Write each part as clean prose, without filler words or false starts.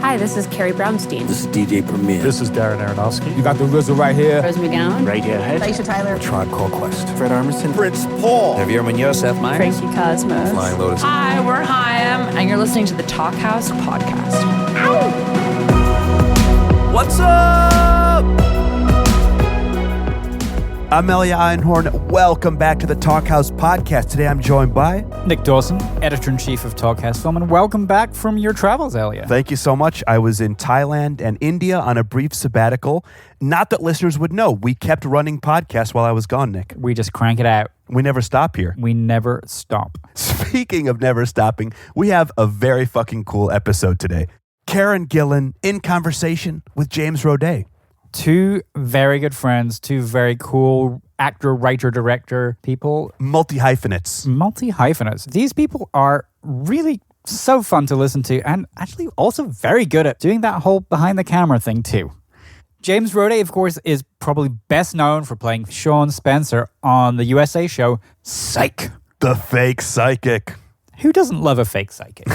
Hi, this is Carrie Brownstein. This is DJ Premier. This is Darren Aronofsky. You got the RZA right here. Rose McGowan. Radiohead. Aisha Tyler. Tribe Called Quest. Fred Armisen. Prince Paul. Javier Munoz. Seth Meyers. Frankie Cosmos. Flying Lotus. Hi, we're Chaim, and you're listening to the Talk House podcast. What's up? I'm Elia Einhorn. Welcome back to the Talk House podcast. Today I'm joined by Nick Dawson, editor-in-chief of Talk House Film, and welcome back from your travels, Elia. Thank you so much. I was in Thailand and India on a brief sabbatical. Not that listeners would know, we kept running podcasts while I was gone, Nick. We just crank it out. We never stop here. We never stop. Speaking of never stopping, we have a very fucking cool episode today. Karen Gillan in conversation with James Roday. Two very good friends, two very cool actor, writer, director people. Multi-hyphenates. Multi-hyphenates. These people are really so fun to listen to and actually also very good at doing that whole behind the camera thing too. James Roday, of course, is probably best known for playing Sean Spencer on the USA show Psych. The fake psychic. Who doesn't love a fake psychic?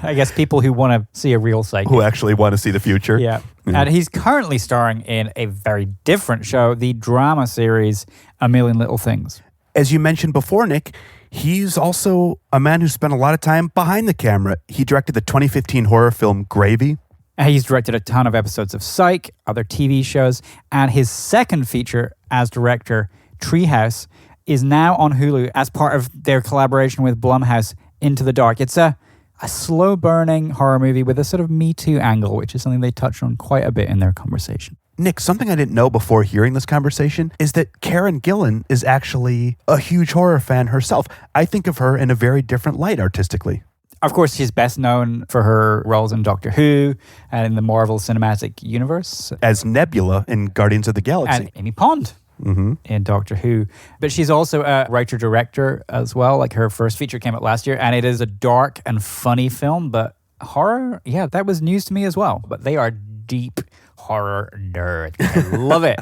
I guess people who want to see a real psychic. Who actually want to see the future. Yeah. And he's currently starring in a very different show, the drama series A Million Little Things. As you mentioned before, Nick, he's also a man who spent a lot of time behind the camera. He directed the 2015 horror film Gravy. He's directed a ton of episodes of Psych, other TV shows, and his second feature as director, Treehouse, is now on Hulu as part of their collaboration with Blumhouse, Into the Dark. It's a slow-burning horror movie with a sort of Me Too angle, which is something they touched on quite a bit in their conversation. Nick, something I didn't know before hearing this conversation is that Karen Gillan is actually a huge horror fan herself. I think of her in a very different light artistically. Of course, she's best known for her roles in Doctor Who and in the Marvel Cinematic Universe. As Nebula in Guardians of the Galaxy. And Amy Pond. In Doctor Who. But she's also a writer-director as well. Like her first feature came out last year, and it is a dark and funny film, but horror, yeah, that was news to me as well. But they are deep horror nerds. I love it.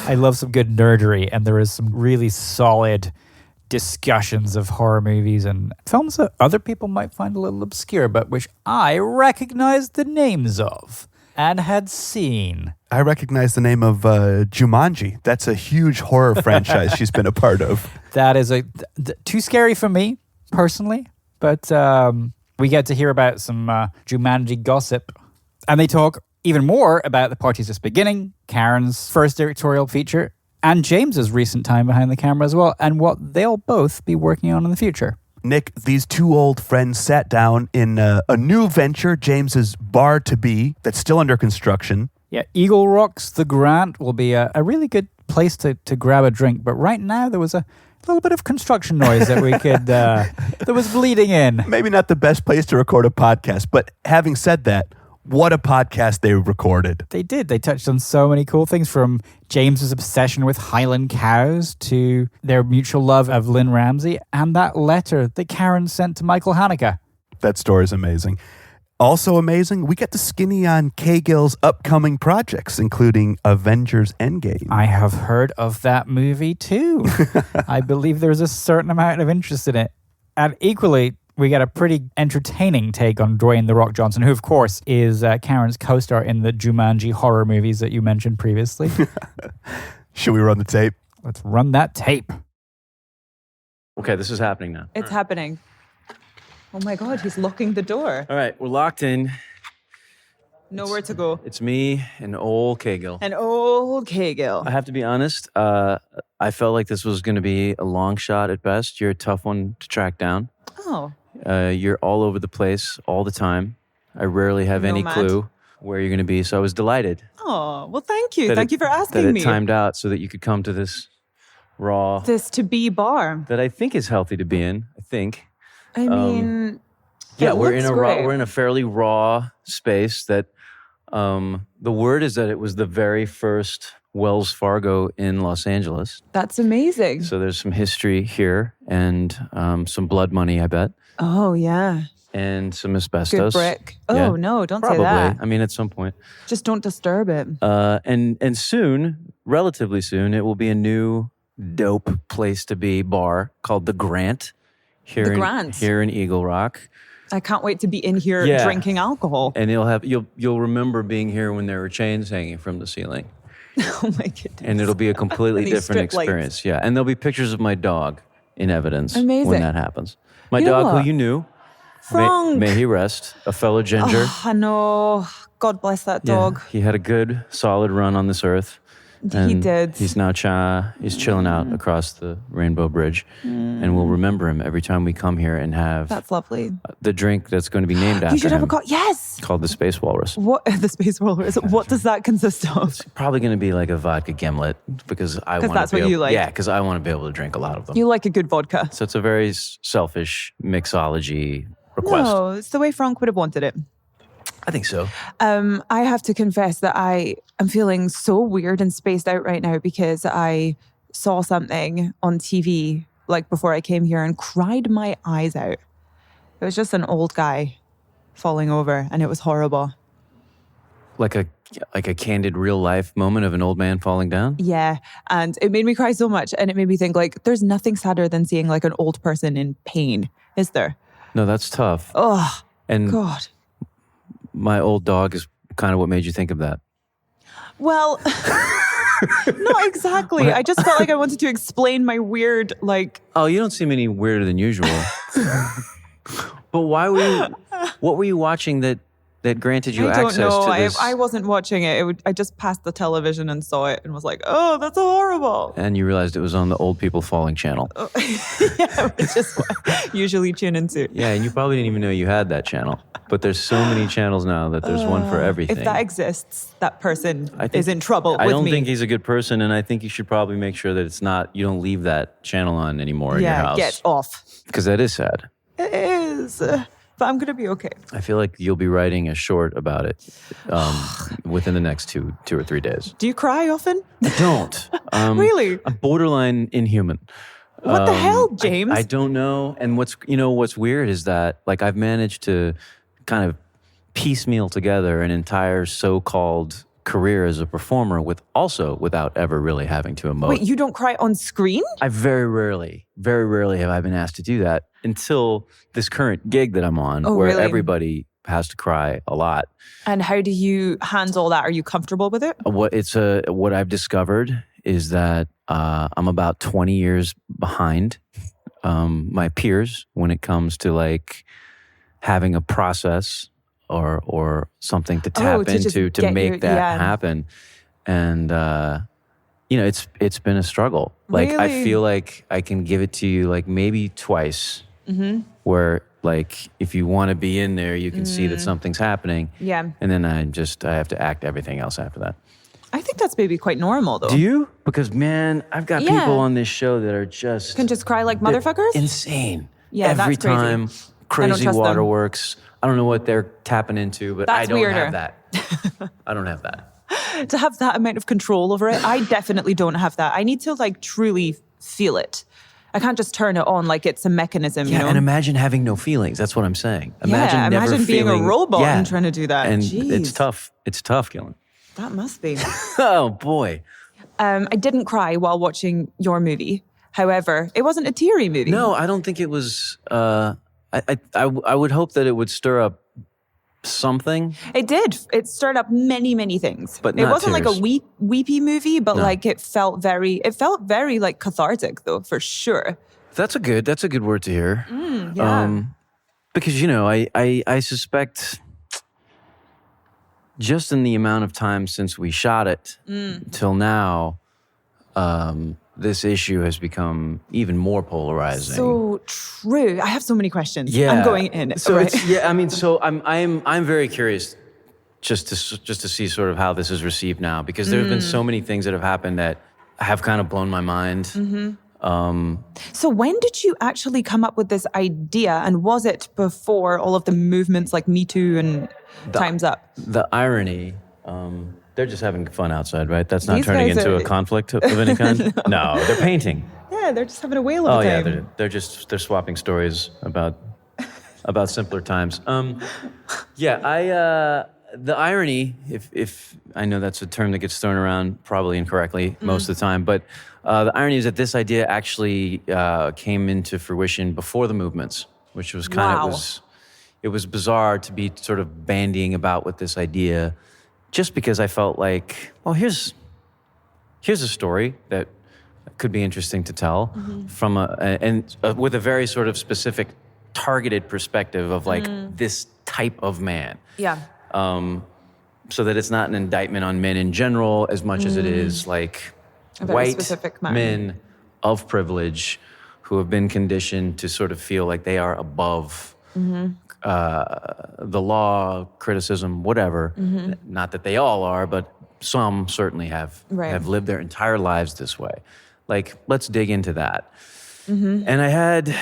I love some good nerdery, and there is some really solid discussions of horror movies and films that other people might find a little obscure, but which I recognize the names of and had seen. I recognize the name of Jumanji. That's a huge horror franchise she's been a part of. That is too scary for me, personally. But we get to hear about some Jumanji gossip. And they talk even more about The Party's Just Beginning, Karen's first directorial feature, and James's recent time behind the camera as well, and what they'll both be working on in the future. Nick, these two old friends sat down in a new venture, James's Bar to Be, that's still under construction. Yeah, Eagle Rocks, the Grant, will be a really good place to grab a drink. But right now, there was a little bit of construction noise that we could, that was bleeding in. Maybe not the best place to record a podcast, but having said that, what a podcast they recorded. They did. They touched on so many cool things, from James's obsession with Highland cows to their mutual love of Lynn Ramsey and that letter that Karen sent to Michael Haneke. That story is amazing. Also amazing, we get to skinny on Cagill's upcoming projects, including Avengers Endgame. I have heard of that movie too. I believe there's a certain amount of interest in it. And equally, we get a pretty entertaining take on Dwayne "The Rock" Johnson, who, of course, is Karen's co-star in the Jumanji horror movies that you mentioned previously. Should we run the tape? Let's run that tape. Okay, this is happening now. It's happening. Oh my God, he's locking the door. All right, we're locked in. Nowhere to go. It's me and old Cagill. And old Cagill. I have to be honest, I felt like this was going to be a long shot at best. You're a tough one to track down. Oh. You're all over the place all the time. I rarely have any clue where you're going to be, so I was delighted. Oh, well, thank you. Thank you for asking that me. it timed out so that you could come to this raw... This to be bar. That I think is healthy to be in, I think. I mean... Yeah, we're in a fairly raw space that... the word is that it was the very first Wells Fargo in Los Angeles. That's amazing. So there's some history here and some blood money, I bet. Oh, yeah. And some asbestos. Good brick. Oh, yeah. no, don't Probably. say that. I mean, at some point. Just don't disturb it. And soon, relatively soon, it will be a new dope place to be bar called The Grant. Here in Eagle Rock. I can't wait to be in here drinking alcohol. And you'll remember being here when there were chains hanging from the ceiling. Oh my goodness. And it'll be a completely different experience. Yeah. And there'll be pictures of my dog in evidence when that happens. My dog, who you knew, Frank. may he rest, a fellow ginger. Oh, I know. God bless that dog. Yeah, he had a good, solid run on this earth. He did. He's now he's chilling out across the Rainbow Bridge. And we'll remember him every time we come here and have That's lovely. The drink that's going to be named after You should him. have yes. Called the Space Walrus. What the Space Walrus? What does that consist of? It's probably going to be like a vodka gimlet because that's what you like. Yeah, because I want to be able to drink a lot of them. You like a good vodka. So it's a very selfish mixology request. No, it's the way Frank would have wanted it. I think so. I have to confess that I am feeling so weird and spaced out right now because I saw something on TV like before I came here and cried my eyes out. It was just an old guy falling over and it was horrible. Like a candid real life moment of an old man falling down? Yeah, and it made me cry so much and it made me think like there's nothing sadder than seeing like an old person in pain, is there? No, that's tough. Oh, and God. My old dog is kind of what made you think of that. Well, not exactly. I just felt like I wanted to explain my weird, like... Oh, you don't seem any weirder than usual. But what were you watching that granted you access to this? I wasn't watching it. I just passed the television and saw it and was like, oh, that's horrible. And you realized it was on the Old People Falling channel. Yeah, which is what I usually tune into. Yeah, and you probably didn't even know you had that channel. But there's so many channels now that there's one for everything. If that exists, that person is in trouble with me. I don't think he's a good person, and I think you should probably make sure that you don't leave that channel on anymore in your house. Yeah, get off. Because that is sad. It is. But I'm going to be okay. I feel like you'll be writing a short about it within the next two or 3 days. Do you cry often? I don't. Really? I'm borderline inhuman. What the hell, James? I don't know. And what's weird is that like I've managed to kind of piecemeal together an entire so-called career as a performer without ever really having to emote. Wait, you don't cry on screen? I very rarely have I been asked to do that until this current gig that I'm on where everybody has to cry a lot. And how do you handle that? Are you comfortable with it? What I've discovered is that I'm about 20 years behind my peers when it comes to like having a process or something to tap into to make that happen. And it's been a struggle. Like really? I feel like I can give it to you like maybe twice where like if you want to be in there you can see that something's happening. Yeah. And then I have to act everything else after that. I think that's maybe quite normal though. Do you? Because man, I've got people on this show that are just can just cry like motherfuckers? Insane. Yeah, every that's crazy. time. Crazy waterworks. I don't know what they're tapping into, but I don't have that. I don't have that. To have that amount of control over it, I definitely don't have that. I need to like truly feel it. I can't just turn it on like it's a mechanism, you know? And imagine having no feelings. That's what I'm saying. Imagine being a robot and trying to do that. And Jeez. it's tough. It's tough, Gillan. That must be. Oh, boy. I didn't cry while watching your movie. However, it wasn't a teary movie. No, I don't think it was... I would hope that it would stir up something. It did. It stirred up many, many things. But it wasn't tears. like a weepy movie, but like it felt very like cathartic though, for sure. That's a good word to hear. Yeah. Because I suspect just in the amount of time since we shot it till now, this issue has become even more polarizing. So true. I have so many questions. Yeah. I'm going in. So right? I'm very curious just to see sort of how this is received now because there have been so many things that have happened that have kind of blown my mind. So when did you actually come up with this idea, and was it before all of the movements like Me Too and Time's Up? The irony. They're just having fun outside, right? That's not turning into a conflict of any kind? No, they're painting. Yeah, they're just having a whale of a time. Oh yeah, they're swapping stories about simpler times. The irony, if I know that's a term that gets thrown around probably incorrectly most of the time, but the irony is that this idea actually came into fruition before the movements, which was kind of it was bizarre to be sort of bandying about with this idea, just because I felt like, well, here's a story that could be interesting to tell from with a very sort of specific, targeted perspective of like this type of man. Yeah. So that it's not an indictment on men in general as much as it is like A very white specific man. men of privilege who have been conditioned to sort of feel like they are above the law, criticism, whatever. Not that they all are, but some certainly have lived their entire lives this way. Like, let's dig into that. And I had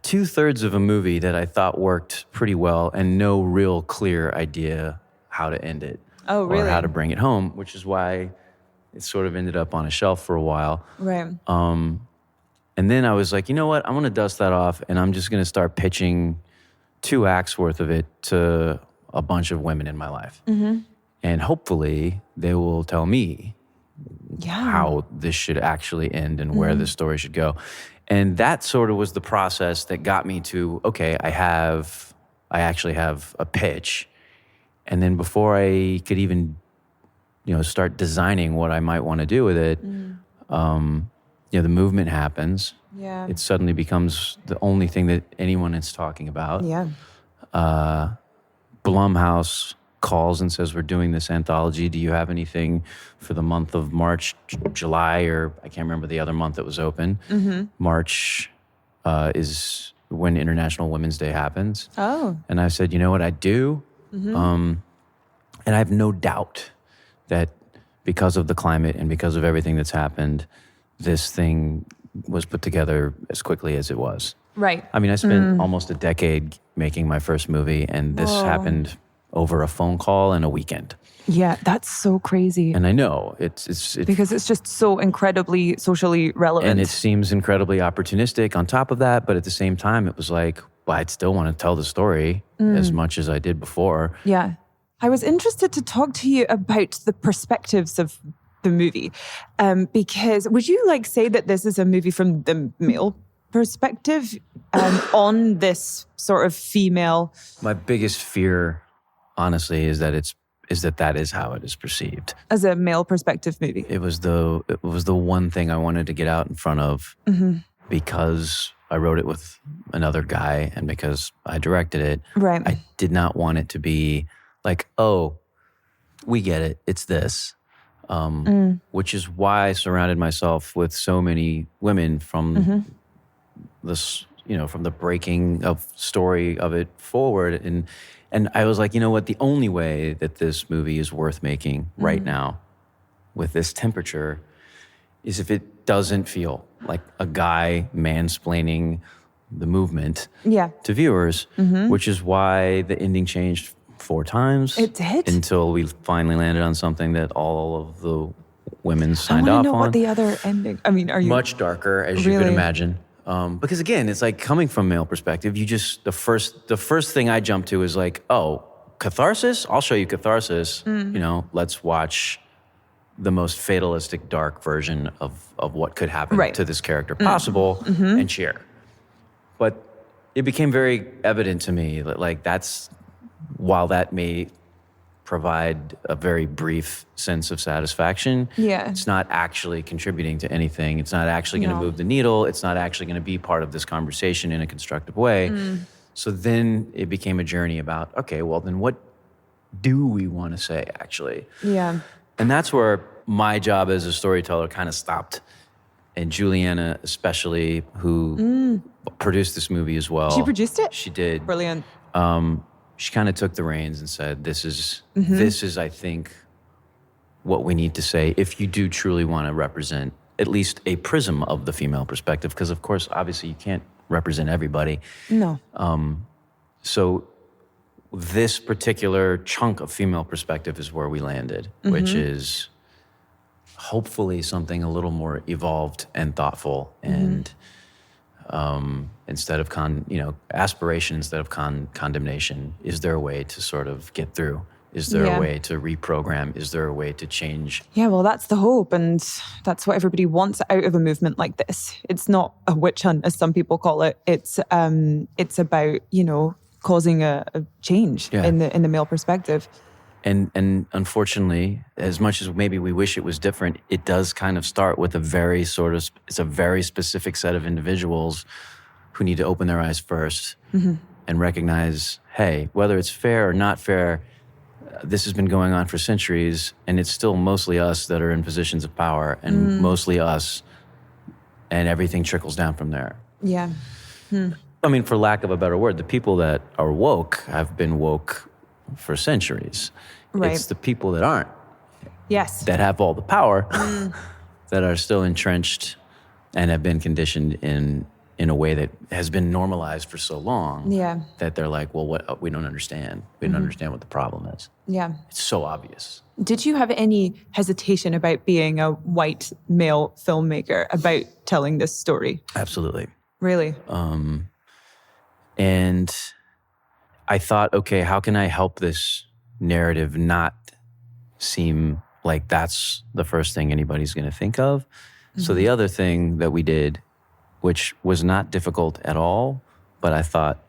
2/3 of a movie that I thought worked pretty well and no real clear idea how to end it. Oh, really? Or how to bring it home, which is why it sort of ended up on a shelf for a while. Right. And then I was like, you know what? I'm going to dust that off, and I'm just going to start pitching 2 acts worth of it to a bunch of women in my life. And hopefully they will tell me how this should actually end and where this story should go. And that sort of was the process that got me to, okay, I actually have a pitch. And then before I could even, start designing what I might want to do with it, the movement happens. Yeah. It suddenly becomes the only thing that anyone is talking about. Yeah. Blumhouse calls and says, we're doing this anthology. Do you have anything for the month of March, July, or I can't remember the other month that was open. March is when International Women's Day happens. Oh. And I said, you know what, I do. And I have no doubt that because of the climate and because of everything that's happened, this thing was put together as quickly as it was. Right. I mean, I spent almost a decade making my first movie, and this happened over a phone call and a weekend. Yeah, that's so crazy. And I know it's because it's just so incredibly socially relevant. and it seems incredibly opportunistic on top of that, but at the same time, it was like, well, I'd still want to tell the story as much as I did before. Yeah. I was interested to talk to you about the perspectives of the movie, because would you say that this is a movie from the male perspective on this sort of female? My biggest fear, honestly, is that that is how it is perceived. As a male perspective movie. It was the one thing I wanted to get out in front of because I wrote it with another guy and because I directed it. Right. I did not want it to be like, oh, we get it. It's this. Which is why I surrounded myself with so many women from this, from the breaking of story of it forward. And I was like, you know what? The only way that this movie is worth making right now with this temperature is if it doesn't feel like a guy mansplaining the movement to viewers, which is why the ending changed 4 times. It did? Until we finally landed on something that all of the women signed I off want to know on. what the other ending. I mean, are you Much darker, as you can imagine. Because again, it's like coming from male perspective, you just, the first thing I jump to is like, oh, catharsis? I'll show you catharsis. Let's watch the most fatalistic, dark version of what could happen to this character possible and cheer. But it became very evident to me that while that may provide a very brief sense of satisfaction, it's not actually contributing to anything. It's not actually going to move the needle. It's not actually going to be part of this conversation in a constructive way. So then it became a journey about, okay, well then what do we want to say actually? Yeah. And that's where my job as a storyteller kind of stopped. And Juliana especially, who produced this movie as well. She produced it? She did. Brilliant. She kind of took the reins and said, this is, I think, what we need to say if you do truly want to represent at least a prism of the female perspective, because of course, obviously you can't represent everybody. No. So this particular chunk of female perspective is where we landed, which is hopefully something a little more evolved and thoughtful and instead of aspiration instead of condemnation. Is there a way to sort of get through? Is there a way to reprogram? Is there a way to change? Yeah, well, that's the hope, and that's what everybody wants out of a movement like this. It's not a witch hunt, as some people call it. It's about, causing a change in the male perspective. And unfortunately, as much as maybe we wish it was different, it does kind of start with it's a very specific set of individuals who need to open their eyes first and recognize, hey, whether it's fair or not fair, this has been going on for centuries, and it's still mostly us that are in positions of power, and mostly us, and everything trickles down from there. Yeah. I mean, for lack of a better word, the people that are woke have been woke for centuries. Right. It's the people that aren't. Yes. That have all the power that are still entrenched and have been conditioned in a way that has been normalized for so long that they're like, well, what we don't understand. We don't understand what the problem is. Yeah. It's so obvious. Did you have any hesitation about being a white male filmmaker, about telling this story? Absolutely. Really? And I thought, okay, how can I help this narrative not seem like that's the first thing anybody's going to think of? So the other thing that we did, which was not difficult at all, but I thought,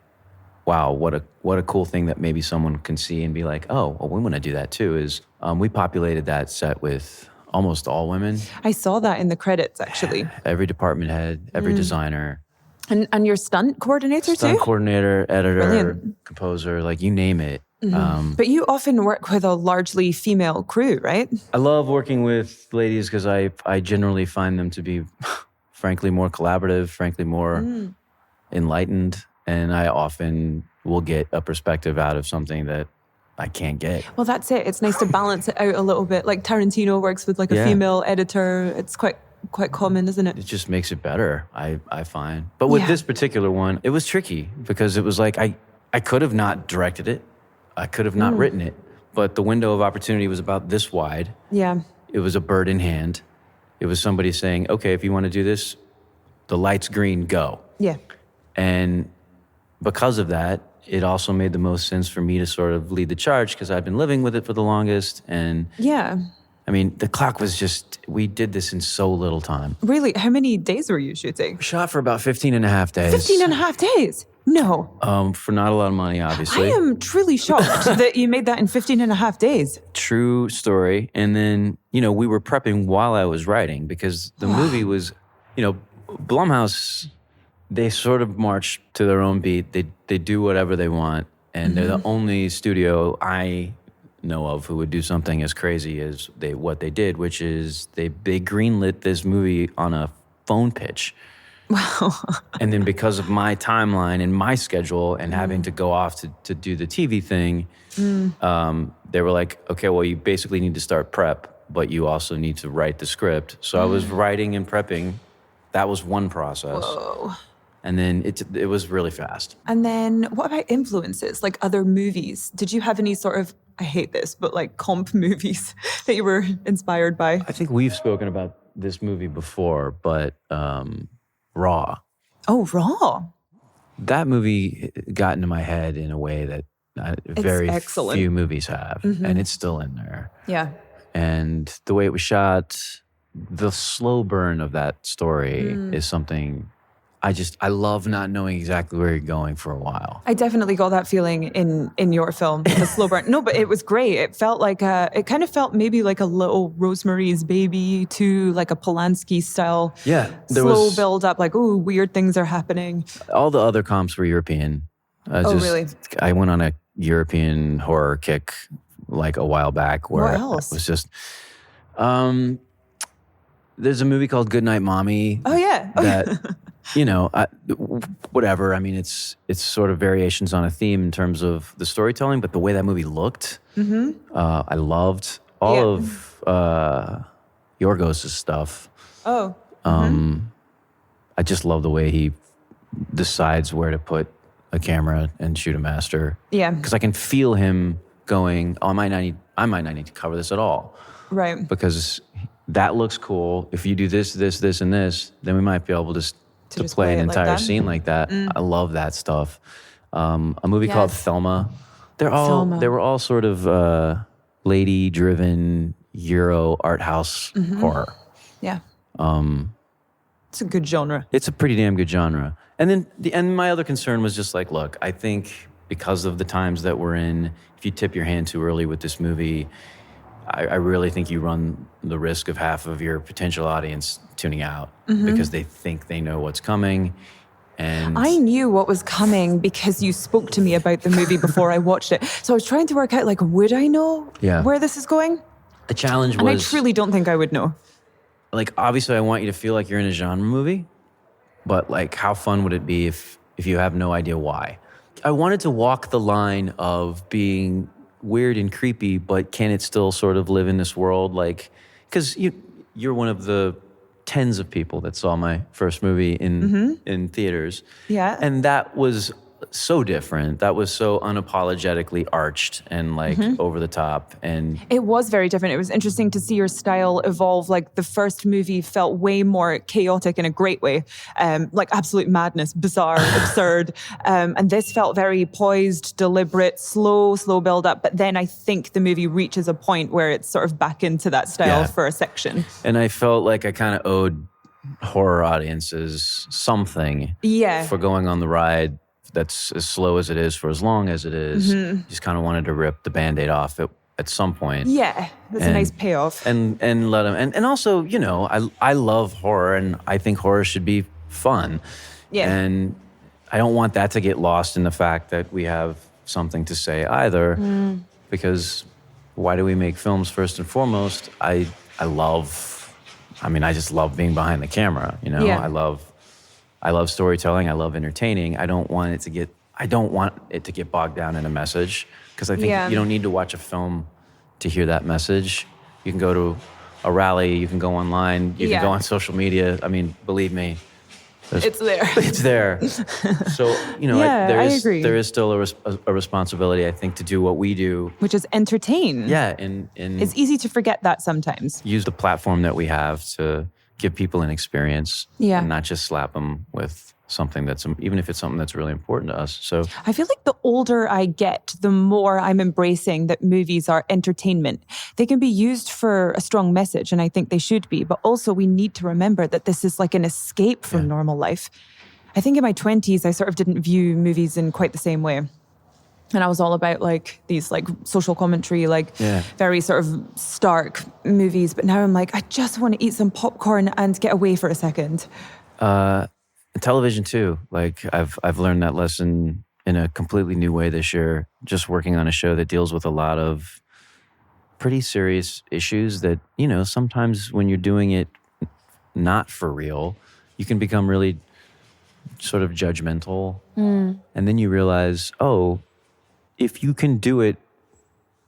wow, what a cool thing that maybe someone can see and be like, oh, well, we want to do that too, is we populated that set with almost all women. I saw that in the credits, actually. Every department head, every designer. And your stunt coordinator Stunt too? coordinator, editor, Brilliant. composer, like you name it. But you often work with a largely female crew, right? I love working with ladies because I generally find them to be, frankly, more collaborative, frankly, more enlightened. And I often will get a perspective out of something that I can't get. Well, that's it. It's nice to balance it out a little bit. Like Tarantino works with like a female editor. It's quite common, isn't it? It just makes it better, I find. But with this particular one, it was tricky because it was like I could have not directed it. I could have not written it. But the window of opportunity was about this wide. Yeah. It was a bird in hand. It was somebody saying, okay, if you want to do this, the light's green, go. Yeah. And because of that, it also made the most sense for me to sort of lead the charge because I've been living with it for the longest. And yeah. I mean, the clock was just, we did this in so little time. Really? How many days were you shooting? Shot for about 15 and a half days. 15 and a half days? No. For not a lot of money, obviously. I am truly shocked that you made that in 15 and a half days. True story. And then, we were prepping while I was writing because the movie was, Blumhouse, they sort of march to their own beat. They do whatever they want. And they're the only studio I know of who would do something as crazy as what they did, which is they greenlit this movie on a phone pitch. Wow. And then because of my timeline and my schedule and having to go off to do the TV thing, they were like, okay, well, you basically need to start prep, but you also need to write the script. So I was writing and prepping. That was one process. Whoa. And then it was really fast. And then what about influences, like other movies? Did you have any sort of, I hate this, but like comp movies that you were inspired by? I think we've spoken about this movie before, but Raw. Oh, Raw. That movie got into my head in a way that very excellent. Few movies have, and it's still in there. Yeah. And the way it was shot, the slow burn of that story is something I love not knowing exactly where you're going for a while. I definitely got that feeling in your film, the slow burn. No, but it was great. It felt like it kind of felt maybe like a little Rosemary's Baby to like a Polanski style. Yeah. Slow build up, like, ooh, weird things are happening. All the other comps were European. Really? I went on a European horror kick like a while back where What else? it was just, there's a movie called Goodnight Mommy. Oh, yeah. That, whatever. I mean, it's sort of variations on a theme in terms of the storytelling, but the way that movie looked, I loved all of Yorgos' stuff. Oh. I just love the way he decides where to put a camera and shoot a master. Yeah. Because I can feel him going, oh, I might not need to cover this at all. Right. Because that looks cool. If you do this, and this, then we might be able to just play an like entire that? scene like that. I love that stuff. A movie called Thelma. They were all sort of lady-driven Euro art house horror. Yeah. It's a good genre. It's a pretty damn good genre. And then my other concern was just like, look, I think because of the times that we're in, if you tip your hand too early with this movie, I really think you run the risk of half of your potential audience tuning out because they think they know what's coming. And I knew what was coming because you spoke to me about the movie before I watched it. So I was trying to work out, like, would I know where this is going? the challenge And I was, truly don't think I would know. like, obviously I want you to feel like you're in a genre movie, but like, how fun would it be if you have no idea why? I wanted to walk the line of being weird and creepy, but can it still sort of live in this world? Like, because you're one of the tens of people that saw my first movie in theaters. Yeah. And that was so different. That was so unapologetically arched and like over the top. And It was very different. It was interesting to see your style evolve. Like the first movie felt way more chaotic in a great way, like absolute madness, bizarre, absurd. And this felt very poised, deliberate, slow build up. But then I think the movie reaches a point where it's sort of back into that style for a section. And I felt like I kind of owed horror audiences something for going on the ride that's as slow as it is for as long as it is. Just kind of wanted to rip the Band-Aid off at some point. Yeah, that's a nice payoff. And let them, and also, you know, I love horror and I think horror should be fun. Yeah. And I don't want that to get lost in the fact that we have something to say either, because why do we make films first and foremost? I just love being behind the camera, you know? Yeah. I love storytelling. I love entertaining. I don't want it to get bogged down in a message, because I think you don't need to watch a film to hear that message. You can go to a rally, you can go online, you can go on social media. I mean, believe me, It's there. it's there. So, you know, I agree. there is still a responsibility, I think, to do what we do. Which is entertain. Yeah, and It's easy to forget that sometimes. use the platform that we have to give people an experience, and not just slap them with something that's, even if it's something that's really important to us. So I feel like the older I get, the more I'm embracing that movies are entertainment. They can be used for a strong message, and I think they should be, but also we need to remember that this is like an escape from normal life. I think in my 20s, I sort of didn't view movies in quite the same way. And I was all about like these like social commentary, like very sort of stark movies. But now I'm like, I just want to eat some popcorn and get away for a second. television too. Like I've learned that lesson in a completely new way this year, just working on a show that deals with a lot of pretty serious issues that, you know, sometimes when you're doing it not for real, you can become really sort of judgmental. And then you realize, oh, if you can do it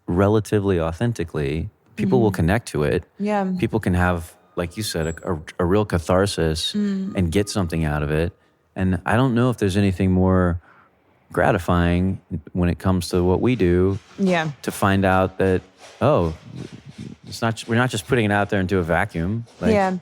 relatively authentically, people will connect to it. Yeah. People can have, like you said, a real catharsis and get something out of it. And I don't know if there's anything more gratifying when it comes to what we do. Yeah. To find out that, oh, we're not just putting it out there into a vacuum. Like,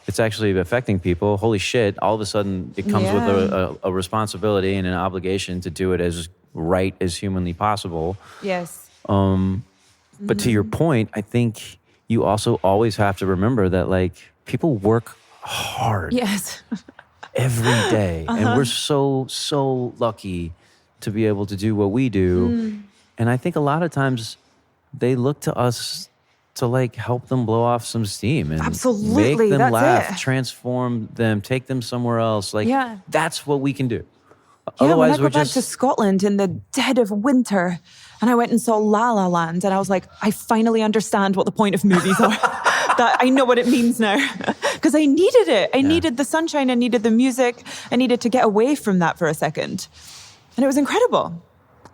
it's actually affecting people. Holy shit! All of a sudden, it comes with a responsibility and an obligation to do it as right as humanly possible. Yes. But to your point, I think you also always have to remember that, like, people work hard Yes. every day. And we're so lucky to be able to do what we do. And I think a lot of times they look to us to, like, help them blow off some steam and Absolutely, make them that's laugh, it. transform them, take them somewhere else. Like, that's what we can do. Yeah, when I Otherwise, got back to Scotland in the dead of winter, and I went and saw La La Land, and I was like, I finally understand what the point of movies are. That I know what it means now, because I needed it. I needed the sunshine. I needed the music. I needed to get away from that for a second, and it was incredible.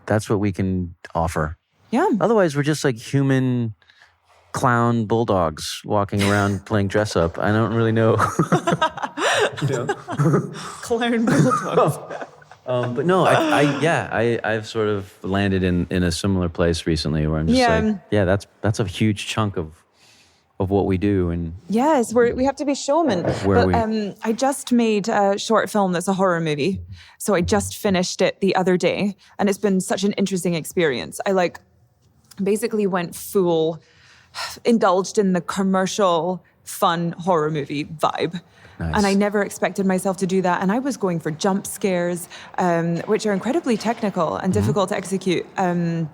That's what we can offer. Yeah. Otherwise, we're just like human clown bulldogs walking around playing dress up. I don't really know. Clown bulldogs. But no, I've sort of landed in a similar place recently where I'm just like, that's a huge chunk of what we do. And yes, we have to be showmen. I just made a short film that's a horror movie. So I just finished it the other day, and it's been such an interesting experience. I basically went full, indulged in the commercial fun horror movie vibe. Nice. And I never expected myself to do that. And I was going for jump scares, which are incredibly technical and difficult to execute. And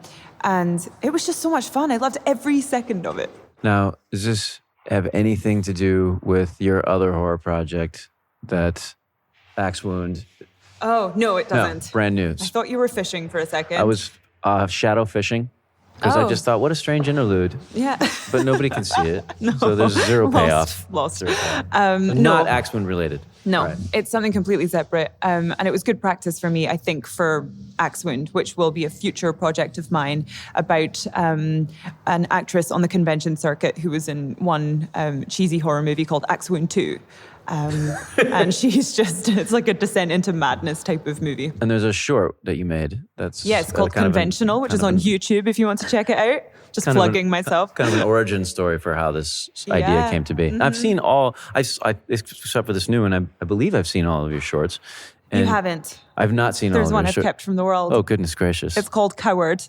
it was just so much fun. I loved every second of it. Now, does this have anything to do with your other horror project, that Axe Wound? Oh, no, it No, doesn't. brand new. I thought you were fishing for a second. I was shadow fishing because I Oh. just thought, what a strange interlude. Yeah. But nobody can see it. So there's zero payoff. Lost. Zero payoff. No. Not Axe Wound related. No, Right. it's something completely separate. And it was good practice for me, I think, for Axe Wound, which will be a future project of mine about an actress on the convention circuit who was in one cheesy horror movie called Axe Wound 2. And she's just, it's like a descent into madness type of movie. And there's a short that you made that's Yeah, it's called kind of Conventional, which is on YouTube if you want to check it out. Just kind of plugging myself. Kind of an origin story for how this idea Yeah. came to be. Mm-hmm. I've seen all, except for this new one, I believe I've seen all of your shorts. You And haven't. I've not seen There's all of one your I've shorts. kept from the world. Oh, goodness gracious. It's called Coward.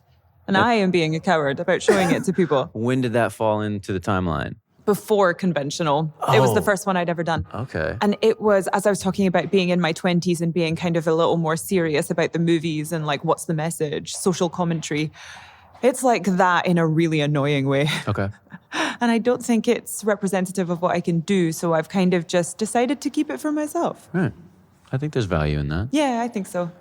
And I am being a coward about showing it to people. When did that fall into the timeline? Before Conventional. It was the Oh. first one I'd ever done. Okay. And it was, as I was talking about being in my 20s and being kind of a little more serious about the movies and like, what's the message, social commentary. It's like that in a really annoying way. Okay. And I don't think it's representative of what I can do. So I've kind of just decided to keep it for myself. Right. I think there's value in that. Yeah, I think so.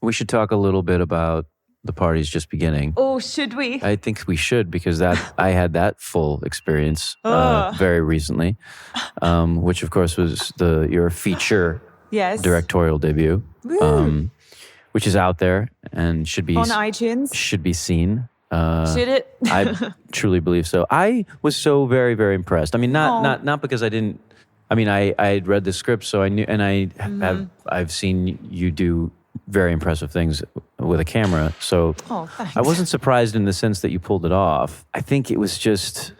We should talk a little bit about the party's just beginning. Oh, should we? I think we should, because that I had that full experience very recently, which of course was your feature Yes. directorial debut, Woo. which is out there and should be On iTunes. should be seen. Should it? I truly believe so. I was so very, very impressed. I mean, not because I didn't. I mean, I had read the script, so I knew, and I've seen you do very impressive things with a camera. So Oh, thanks. I wasn't surprised in the sense that you pulled it off. I think it was just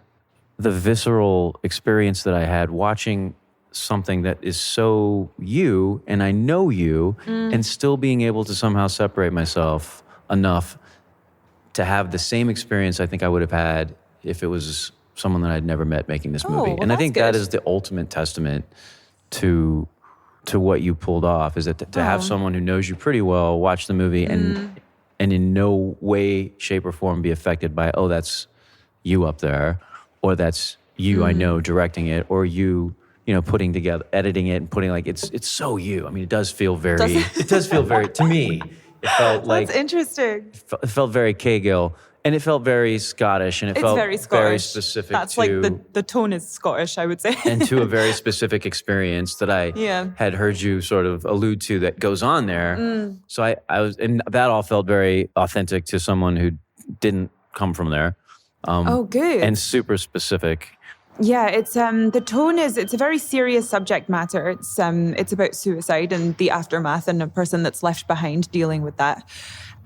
the visceral experience that I had watching something that is so you, and I know you, and still being able to somehow separate myself enough to have the same experience I think I would have had if it was someone that I'd never met making this movie. well, And I that's think that good. is the ultimate testament to what you pulled off, is that to have someone who knows you pretty well watch the movie and in no way, shape, or form be affected by, oh, that's you up there, or that's you I know directing it, or you putting together, editing it and putting, like, it's so you. I mean, it does feel very, it does feel very, to me, it felt like, That's interesting. it felt very Cahill, and it felt very Scottish, and it It's felt very Scottish. specific That's to, like the tone is Scottish, I would say. and to a very specific experience that I Yeah. had heard you sort of allude to that goes on there. So I was, and that all felt very authentic to someone who didn't come from there. Oh, good. And super specific. Yeah, it's the tone is, it's a very serious subject matter. It's about suicide and the aftermath and a person that's left behind dealing with that.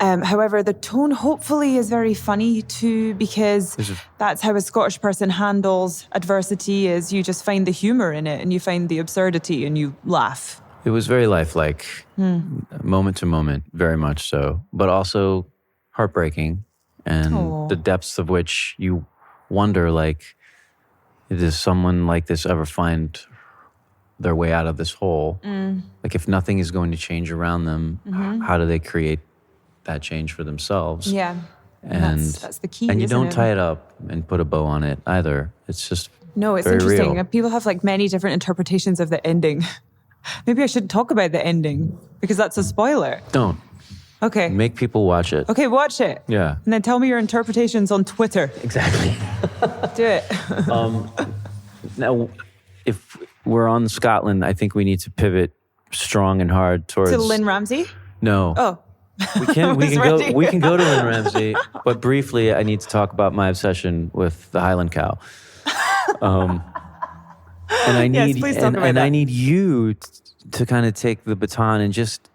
However, the tone hopefully is very funny too, because that's how a Scottish person handles adversity. Is you just find the humor in it and you find the absurdity and you laugh. It was very lifelike, moment to moment, very much so, but also heartbreaking, and the depths of which you wonder, like, does someone like this ever find their way out of this hole? Like, if nothing is going to change around them, how do they create that change for themselves? Yeah, And that's the key. And you isn't don't it? tie it up and put a bow on it either. It's just No, it's very interesting. real. People have like many different interpretations of the ending. Maybe I should talk about the ending because that's a spoiler. Don't Okay. make people watch it. Okay, watch it. Yeah, And then tell me your interpretations on Twitter. exactly. Do it. Now, if we're on Scotland, I think we need to pivot strong and hard towards To Lynn Ramsey? No, Oh. we can was go ready. we can go to Lynn Ramsey, but briefly, I need to talk about my obsession with the Highland cow. And I Yes, need please talk about and I that. need you to kind of take the baton and just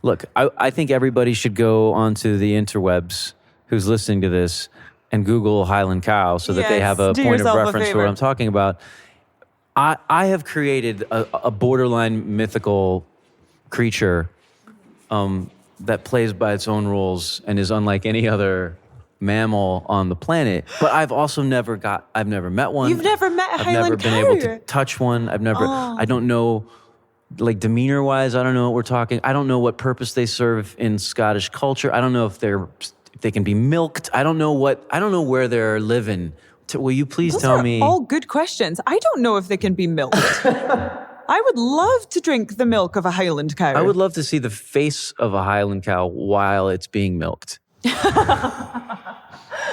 look. I think everybody should go onto the interwebs who's listening to this and Google Highland cow so that they Yes, have a do point of yourself a reference to what favor. I'm talking about. I have created a borderline mythical creature that plays by its own rules and is unlike any other mammal on the planet, but I've also never met one. You've never met a I've Highland never cow? been able to touch one. I don't know, like demeanor wise, I don't know what we're talking. I don't know what purpose they serve in Scottish culture. I don't know if they can be milked. I don't know where they're living. Will you please tell me? All good questions. I don't know if they can be milked. I would love to drink the milk of a Highland cow. I would love to see the face of a Highland cow while it's being milked.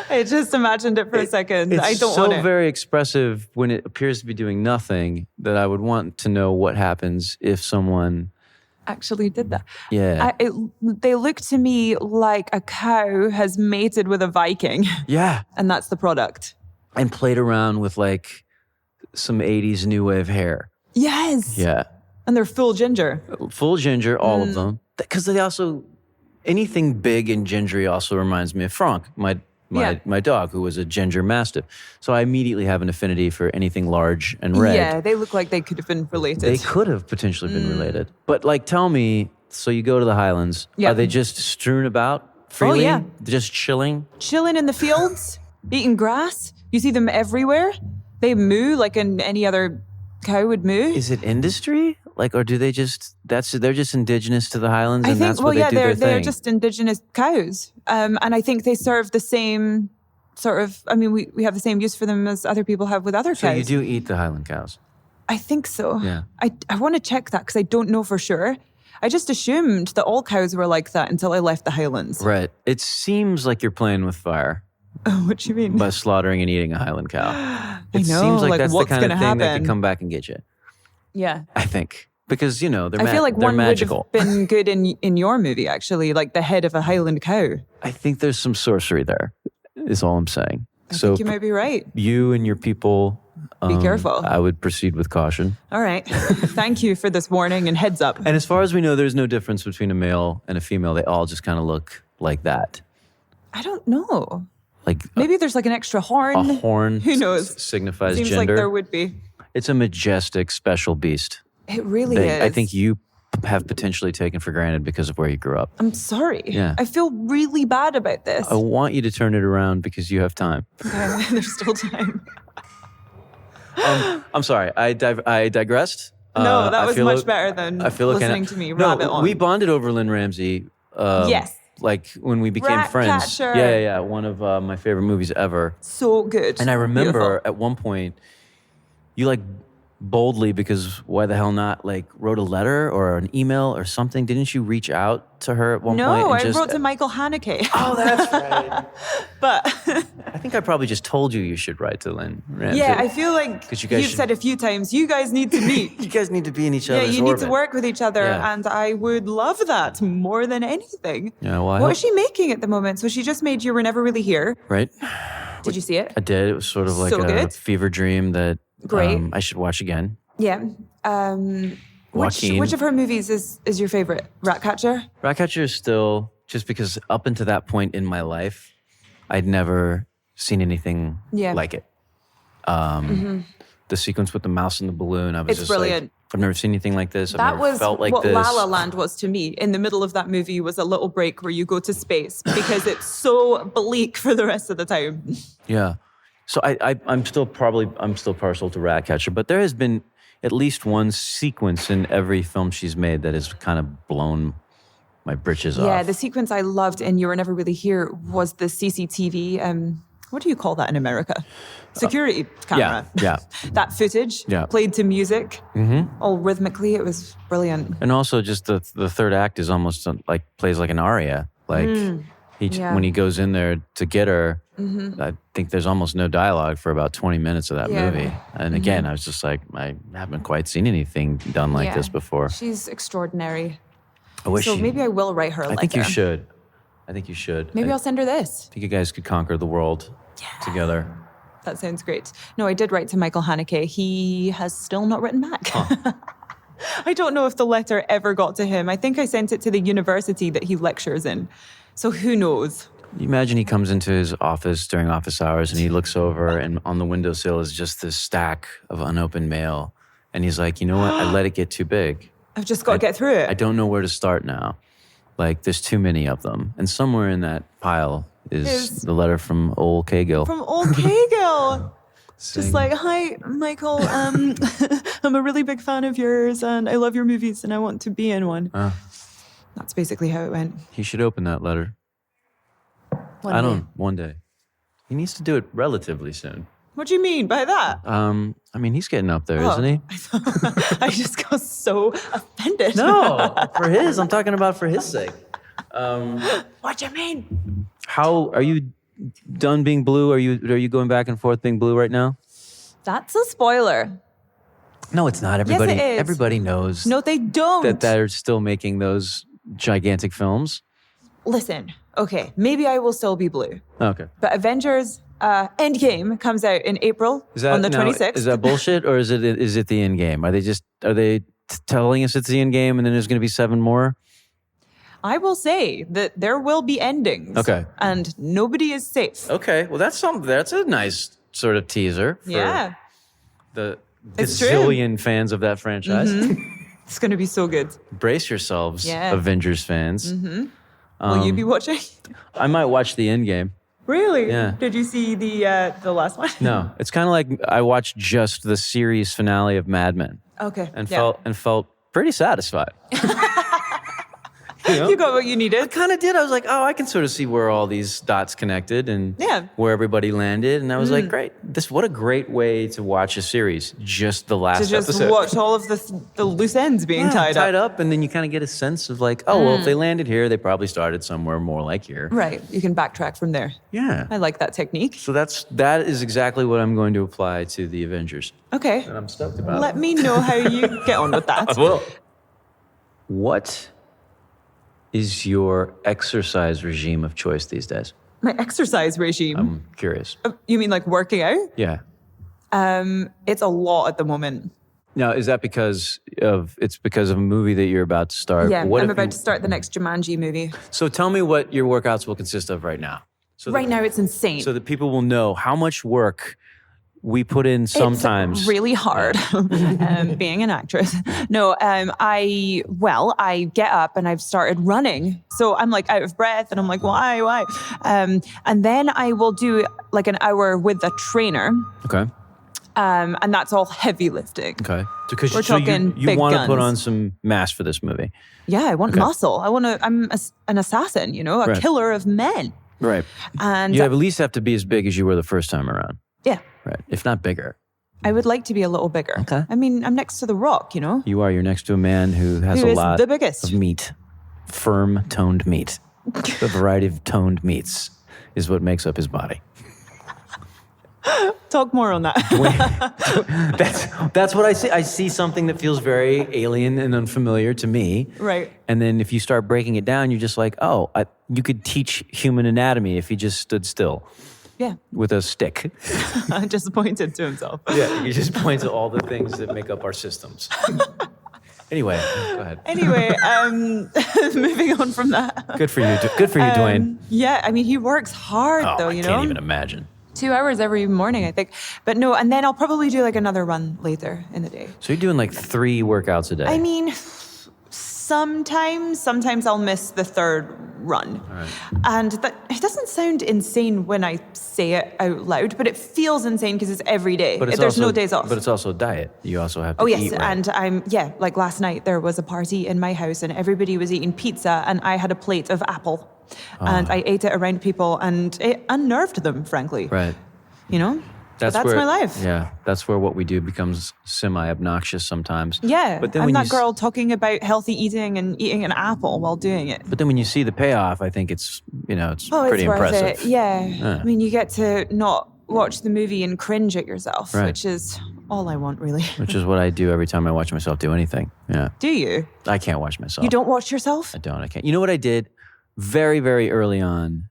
I just imagined it for a second. I don't want it. It's so very expressive when it appears to be doing nothing that I would want to know what happens if someone actually did that. Yeah. They look to me like a cow has mated with a Viking. Yeah. And that's the product. And played around with like some 80s new wave hair. Yes. Yeah. And they're full ginger. Full ginger, all of them. Because they also, anything big and gingery also reminds me of Frank, my dog, who was a ginger mastiff. So I immediately have an affinity for anything large and red. Yeah, they look like they could have been related. They could have potentially been related. But like, tell me, so you go to the Highlands. Yep. Are they just strewn about freely? Oh, yeah. Just chilling? Chilling in the fields, eating grass. You see them everywhere. They moo like any other cow would moo. Is it industry? Like, or do they just, they're just indigenous to the Highlands and that's what they do their thing? They're just indigenous cows. And I think they serve the same sort of, I mean, we have the same use for them as other people have with other cows. So you do eat the Highland cows? I think so. Yeah. I want to check that because I don't know for sure. I just assumed that all cows were like that until I left the Highlands. Right. It seems like you're playing with fire. Oh, what do you mean? By slaughtering and eating a Highland cow. I know, seems like that's the what's kind of gonna thing that happen? could come back and get you. Yeah. I think. Because, they're I feel like they're one magical. would have been good in your movie, actually, like the head of a Highland cow. I think there's some sorcery there, is all I'm saying. I think you might be right. You and your people... Be careful. I would proceed with caution. All right. Thank you for this warning and heads up. And as far as we know, there's no difference between a male and a female. They all just kind of look like that. I don't know. Like maybe there's like an extra horn. A horn. Who knows? Signifies Seems gender. like there would be. It's a majestic, special beast. It really is. I think you have potentially taken for granted because of where you grew up. I'm sorry. Yeah. I feel really bad about this. I want you to turn it around because you have time. Okay, there's still time. I'm sorry. I digressed. No, that was much better than listening to me rabbit on. We bonded over Lynn Ramsey. Yes. Like when we became friends. Ratcatcher. Yeah. One of my favorite movies ever. So good. And I remember Beautiful. at one point, you like boldly, because why the hell not, like wrote a letter or an email or something. Didn't you reach out to her at one point? No, and I wrote to Michael Haneke. Oh, that's right. But I think I probably just told you should write to Lynn Ramsey. yeah, I feel like 'Cause you guys you've should- said a few times, you guys need to meet. You guys need to be in each Yeah, other's you need orbit. to work with each other, Yeah. and I would love that more than anything. Yeah, well, What is she making at the moment? So she just made You Were Never Really Here. Right? Did you see it? I did. It was sort of like So a good. fever dream that Great. I should watch again. Yeah. Joaquin. Which of her movies is your favorite? Ratcatcher? Ratcatcher is still, just because up until that point in my life, I'd never seen anything Yeah. like it. The sequence with the mouse and the balloon, I was It's just brilliant. like, I've never seen anything like this. I've That never was felt like what this. La La Land was to me. In the middle of that movie was a little break where you go to space because it's so bleak for the rest of the time. Yeah. So I'm still partial to Ratcatcher, but there has been at least one sequence in every film she's made that has kind of blown my britches off. Yeah, the sequence I loved in You Were Never Really Here was the CCTV. What do you call that in America? Security camera. Yeah. That footage played to music, all rhythmically. It was brilliant. And also just the third act is almost like plays like an aria. Like when he goes in there to get her, I think there's almost no dialogue for about 20 minutes of that movie. And again, I was just like, I haven't quite seen anything done like this before. She's extraordinary. I wish So maybe I will write her a letter. I think you should. I think you should. Maybe I'll send her this. I think you guys could conquer the world together. That sounds great. No, I did write to Michael Haneke. He has still not written back. I don't know if the letter ever got to him. I think I sent it to the university that he lectures in. So who knows? You imagine he comes into his office during office hours and he looks over and on the windowsill is just this stack of unopened mail. And he's like, you know what? I let it get too big. I've just got to get through it. I don't know where to start now. Like, there's too many of them. And somewhere in that pile is the letter from old Cagill. From old Cagill. Just like, hi, Michael. I'm a really big fan of yours, and I love your movies, and I want to be in one. That's basically how it went. He should open that letter. One day. He needs to do it relatively soon. What do you mean by that? I mean, he's getting up there, isn't he? I just got so offended. No, I'm talking about for his sake. What do you mean? How are you done being blue? Are you going back and forth being blue right now? That's a spoiler. No, it's not. Everybody knows. No, they don't. That they're still making those gigantic films. Listen, okay, maybe I will still be blue. Okay. But Avengers Endgame comes out in April on the 26th. Is that bullshit, or is it the end game? Are they telling us it's the end game and then there's going to be 7 more? I will say that there will be endings. Okay. And nobody is safe. Okay. Well, that's a nice sort of teaser for the gazillion fans of that franchise. Mm-hmm. It's going to be so good. Brace yourselves, Avengers fans. Mm-hmm. Will you be watching? I might watch the end game. Really? Yeah. Did you see the last one? No. It's kind of like I watched just the series finale of Mad Men. Okay. And felt pretty satisfied. You got what you needed. I kind of did. I was like, oh, I can sort of see where all these dots connected and where everybody landed. And I was like, great. What a great way to watch a series. Just the last episode. To just watch all of the loose ends being tied up. And then you kind of get a sense of like, oh, well, if they landed here, they probably started somewhere more like here. Right. You can backtrack from there. Yeah. I like that technique. So that is exactly what I'm going to apply to the Avengers. Okay. And I'm stoked about it. Let me know how you get on with that. I will. What is your exercise regime of choice these days? My exercise regime? I'm curious. You mean like working out? Yeah. It's a lot at the moment. Now, is that because of a movie that you're about to start? Yeah, I'm about to start the next Jumanji movie. So tell me what your workouts will consist of right now. Right now, it's insane. So that people will know how much work we put in sometimes. It's really hard being an actress. No, I get up and I've started running. So I'm like out of breath and I'm like, why? And then I will do like an hour with a trainer. Okay. And that's all heavy lifting. Okay. Because we're talking you big want to guns. put on some mass for this movie. Yeah, I want muscle. I'm an assassin, a killer of men. Right. And you at least have to be as big as you were the first time around. Yeah. Right. If not bigger. I would like to be a little bigger. Okay. I mean, I'm next to The Rock, You are. You're next to a man who has a lot the biggest. of meat. Firm, toned meat. The variety of toned meats is what makes up his body. Talk more on that. That's what I see. I see something that feels very alien and unfamiliar to me. Right. And then if you start breaking it down, you're just like, you could teach human anatomy if he just stood still. Yeah. With a stick. Just pointed to himself. Yeah, you just point to all the things that make up our systems. Anyway, go ahead. Anyway, moving on from that. Good for you. Good for you, Dwayne. Yeah, I mean, he works hard though, I can't even imagine. 2 hours every morning, I think. But no, and then I'll probably do like another run later in the day. So you're doing like 3 workouts a day? I mean, sometimes I'll miss the third run. All right. And it doesn't sound insane when I say it out loud, but it feels insane because it's every day. There's no days off. But it's also a diet. You also have to eat right. And like last night there was a party in my house and everybody was eating pizza and I had a plate of apple. And I ate it around people and it unnerved them, frankly. Right. That's my life. Yeah, that's where what we do becomes semi-obnoxious sometimes. Yeah, but then I'm that girl talking about healthy eating and eating an apple while doing it. But then when you see the payoff, I think it's it's pretty impressive. Worth it. Yeah. I mean, you get to not watch the movie and cringe at yourself, which is all I want, really. Which is what I do every time I watch myself do anything. Yeah. Do you? I can't watch myself. You don't watch yourself? I don't. I can't. You know what I did? Very, very early on,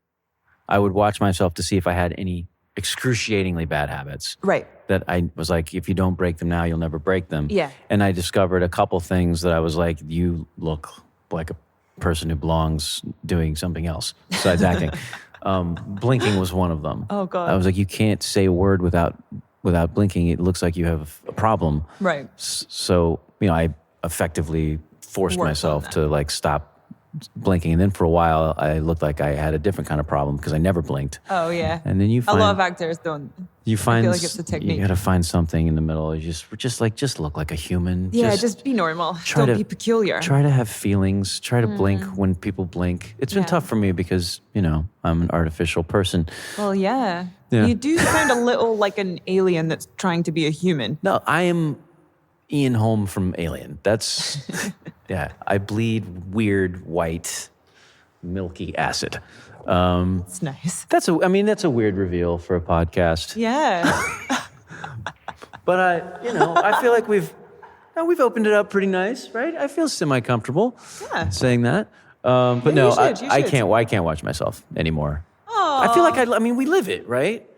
I would watch myself to see if I had any excruciatingly bad habits. Right. That I was like, if you don't break them now, you'll never break them. Yeah. And I discovered a couple things that I was like, you look like a person who belongs doing something else besides acting. Blinking was one of them. Oh, God. I was like, you can't say a word without blinking. It looks like you have a problem. Right. So, I effectively forced myself to like stop blinking. And then for a while, I looked like I had a different kind of problem because I never blinked. Oh, yeah. And then you find a lot of actors don't. you find feel like it's a technique. you got to find something in the middle. You just look like a human. Yeah, just be normal. try Don't to- be peculiar. Try to have feelings. Try to blink when people blink. It's been Yeah. tough for me because I'm an artificial person. Well, yeah. Yeah. You do sound a little like an alien that's trying to be a human. No, I am Ian Holm from Alien. That's yeah. I bleed weird white milky acid. It's nice. That's a weird reveal for a podcast. Yeah. But I feel like we've opened it up pretty nice, right? I feel semi-comfortable saying that. But Yeah, no, you should. I can't watch myself anymore. I feel like we live it, right?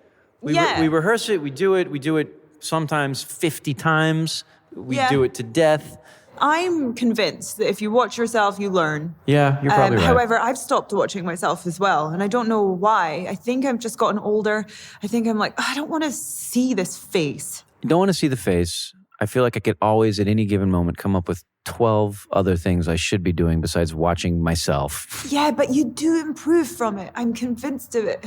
We rehearse it, we do it sometimes 50 times. We do it to death. I'm convinced that if you watch yourself, you learn. Yeah, you're probably right. However, I've stopped watching myself as well, and I don't know why. I think I've just gotten older. I think I'm like, I don't want to see this face. You don't want to see the face. I feel like I could always, at any given moment, come up with 12 other things I should be doing besides watching myself. Yeah, but you do improve from it. I'm convinced of it.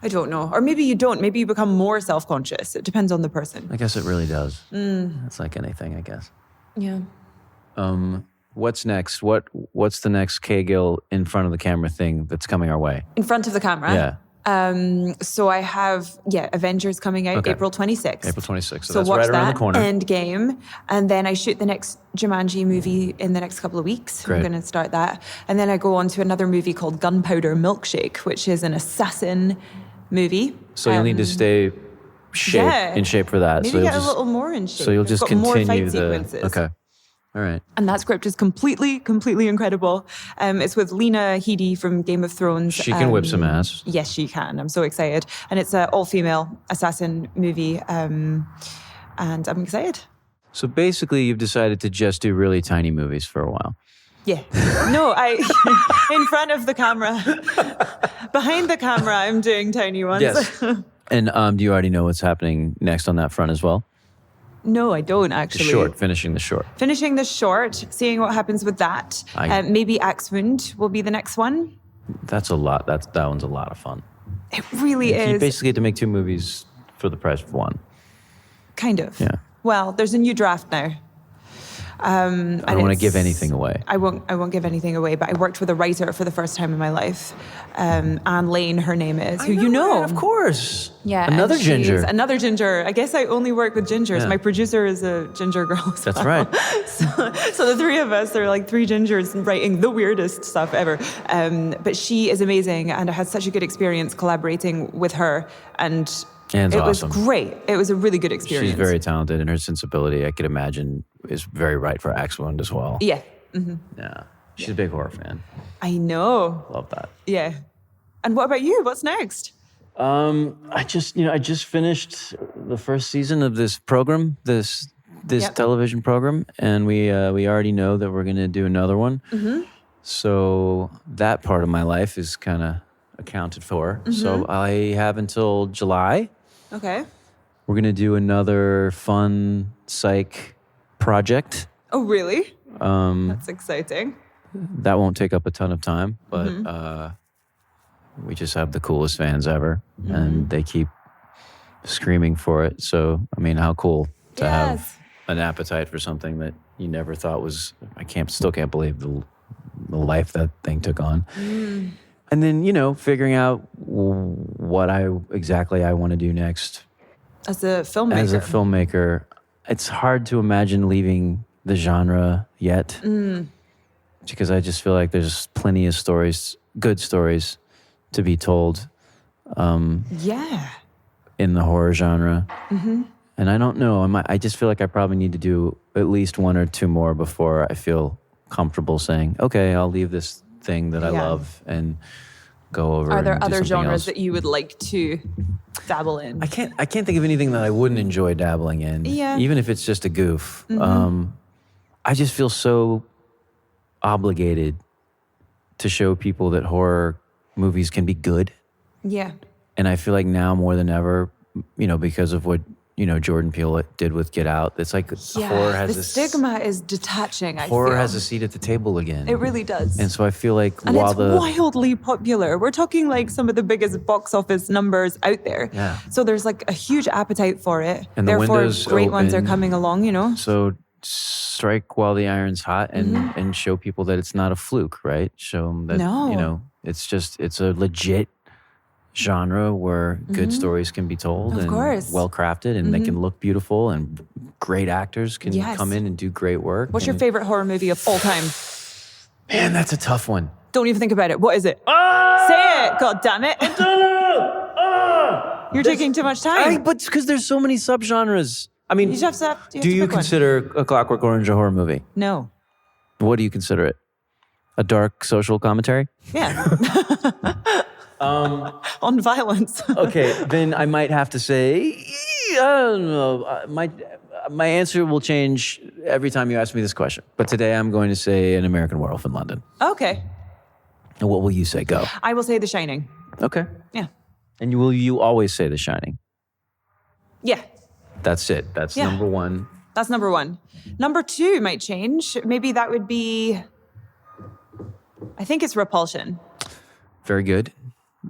I don't know. Or maybe you don't. Maybe you become more self-conscious. It depends on the person. I guess it really does. It's like anything, I guess. Yeah. What's next? What's the next K-Gill in front of the camera thing that's coming our way? In front of the camera? Yeah. So I have, Avengers coming out April 26th. April 26th. So So that's watch right around that, the corner. Endgame. And then I shoot the next Jumanji movie in the next couple of weeks. Great. I'm going to start that. And then I go on to another movie called Gunpowder Milkshake, which is an assassin movie. So you'll need to stay in shape for that. Maybe so you'll get just, a little more in shape. So you'll I've just got more continue fight sequences. Okay. All right. And that script is completely incredible. It's with Lena Headey from Game of Thrones. She can whip some ass. Yes, she can. I'm so excited. And it's an all-female assassin movie. And I'm excited. So basically, you've decided to just do really tiny movies for a while. Yeah. No, in front of the camera. Behind the camera, I'm doing tiny ones. Yes. And do you already know what's happening next on that front as well? No, I don't The actually. short, finishing the short. Finishing the short, seeing what happens with that. Maybe Axewound will be the next one. That's a lot. That one's a lot of fun. It really You is. basically get to make 2 movies for the price of 1. Kind of. Yeah. Well, there's a new draft now. I don't want to give anything away. I won't give anything away, but I worked with a writer for the first time in my life. Anne Lane, her name is, who you know. Of course. Yeah. Another and she's ginger. Another ginger. I guess I only work with gingers. Yeah. My producer is a ginger girl as That's well. right. So the 3 of us are like 3 gingers writing the weirdest stuff ever. But she is amazing, and I had such a good experience collaborating with her. And Anne's it awesome. was great. It was a really good experience. She's very talented, and her sensibility, I could imagine, is very right for Axewound as well. Yeah. Yeah. She's a big horror fan. I know. Love that. Yeah. And what about you? What's next? I just finished the first season of this program, this television program, and we already know that we're going to do another one. Mm-hmm. So that part of my life is kind of accounted for. Mm-hmm. So I have until July. Okay. We're going to do another fun psych project. Oh, really? That's exciting. That won't take up a ton of time, but we just have the coolest fans ever, and they keep screaming for it. So, I mean, how cool to have an appetite for something that you never thought was. Still can't believe the life that thing took on. And then, figuring out what I want to do next. As a filmmaker. As a filmmaker, it's hard to imagine leaving the genre yet, because I just feel like there's plenty of stories, good stories, to be told. Yeah. In the horror genre. Mm-hmm. And I don't know. I just feel like I probably need to do at least 1 or 2 more before I feel comfortable saying, okay, I'll leave this thing that I love and go over. Are there and do other something genres else. that you would like to dabble in? I can't think of anything that I wouldn't enjoy dabbling in. Yeah. Even if it's just a goof. I just feel so obligated to show people that horror movies can be good. Yeah. And I feel like now more than ever, because of what Jordan Peele did with Get Out. It's like horror has the stigma is detaching. Horror I feel. has a seat at the table again. It really does. And so I feel like and it's wildly popular. We're talking like some of the biggest box office numbers out there. Yeah. So there's like a huge appetite for it. And the therefore, window's great ones are open. coming along. So strike while the iron's hot and show people that it's not a fluke, right? Show them that it's a legit genre where good stories can be told Of and course. well crafted, and they can look beautiful, and great actors can come in and do great work. What's your favorite horror movie of all time? Man, that's a tough one. Don't even think about it. What is it? Say it. God damn it. You're taking too much time. But because there's so many subgenres. I mean, You just have to do you pick one. consider A Clockwork Orange a horror movie? No. What do you consider it? A dark social commentary? Yeah. On violence. Okay, then I might have to say, I don't know. My answer will change every time you ask me this question. But today I'm going to say An American Werewolf in London. Okay. And what will you say? Go. I will say The Shining. Okay. Yeah. And will you always say The Shining? Yeah. That's it. That's number one. That's number one. Number two might change. Maybe that would be, I think it's Repulsion. Very good.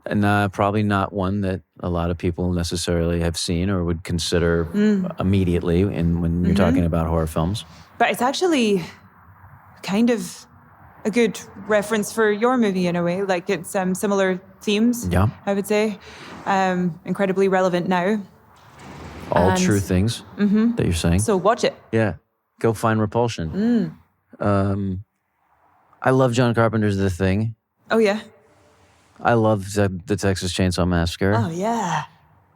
And probably not one that a lot of people necessarily have seen or would consider immediately when you're talking about horror films. But it's actually kind of a good reference for your movie in a way. Like it's similar themes, I would say. Incredibly relevant now. All true things that you're saying. So watch it. Yeah. Go find Repulsion. I love John Carpenter's The Thing. Oh, yeah. I love the Texas Chainsaw Massacre. Oh, yeah.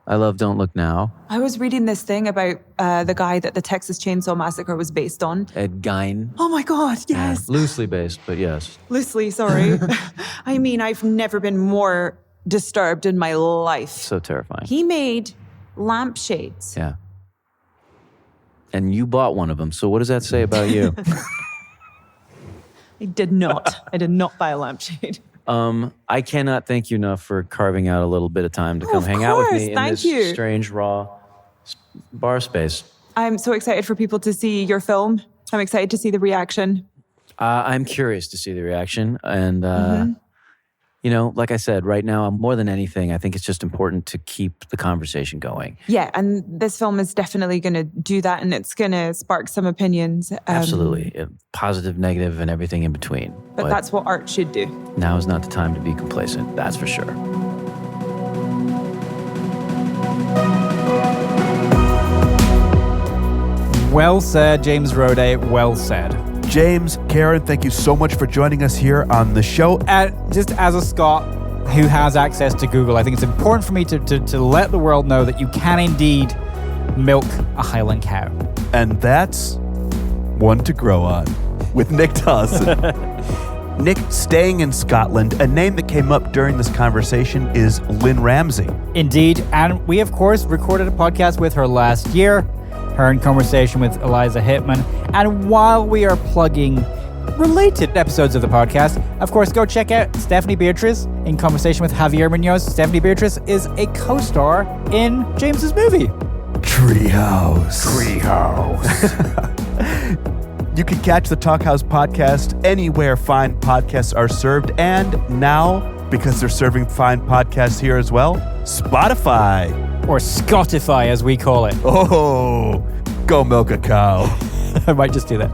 I love Don't Look Now. I was reading this thing about the guy that the Texas Chainsaw Massacre was based on. Ed Gein. Oh, my God, yes. Yeah, loosely based, but yes. Loosely, sorry. I mean, I've never been more disturbed in my life. So terrifying. He made lampshades. Yeah. And you bought one of them, so what does that say about you? I did not. I did not buy a lampshade. I cannot thank you enough for carving out a little bit of time to come hang out with me in Thank this you. strange, raw bar space. I'm so excited for people to see your film. I'm excited to see the reaction. I'm curious to see the reaction. And, like I said, right now, more than anything, I think it's just important to keep the conversation going. Yeah, and this film is definitely going to do that, and it's going to spark some opinions. Absolutely. Positive, negative, and everything in between. But that's what art should do. Now is not the time to be complacent, that's for sure. Well said, James Roday. Well said. James, Karen, thank you so much for joining us here on the show. Just as a Scot who has access to Google, I think it's important for me to let the world know that you can indeed milk a Highland cow. And that's one to grow on with Nick Dawson. Nick, staying in Scotland, a name that came up during this conversation is Lynn Ramsey. Indeed. And we, of course, recorded a podcast with her last year, her in conversation with Eliza Hittman. And while we are plugging related episodes of the podcast, of course, go check out Stephanie Beatriz in conversation with Javier Munoz. Stephanie Beatriz is a co-star in James's movie. Treehouse. You can catch the Talkhouse podcast anywhere fine podcasts are served. And now, because they're serving fine podcasts here as well, Spotify. Or Scottify, as we call it. Oh, go milk a cow. I might just do that.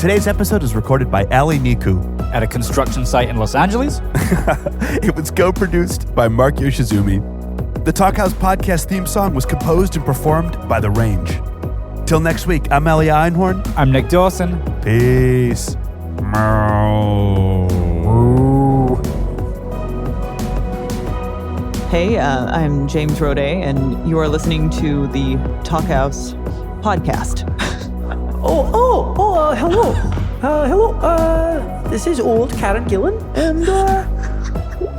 Today's episode is recorded by Ali Niku At a construction site in Los Angeles. It was co-produced by Mark Yoshizumi. The Talkhouse podcast theme song was composed and performed by The Range. Till next week, I'm Ellie Einhorn. I'm Nick Dawson. Peace. Hey, I'm James Roday, and you are listening to the Talkhouse podcast. Hello. Hello. This is old Karen Gillan, and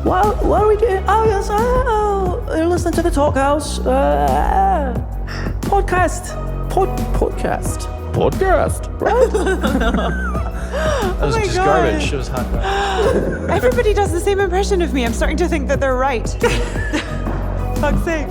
what are we doing? Oh, yes, you're listening to the Talkhouse podcast. Podcast, right? That was just garbage. It was hot garbage. Everybody does the same impression of me. I'm starting to think that they're right. Fuck's sake.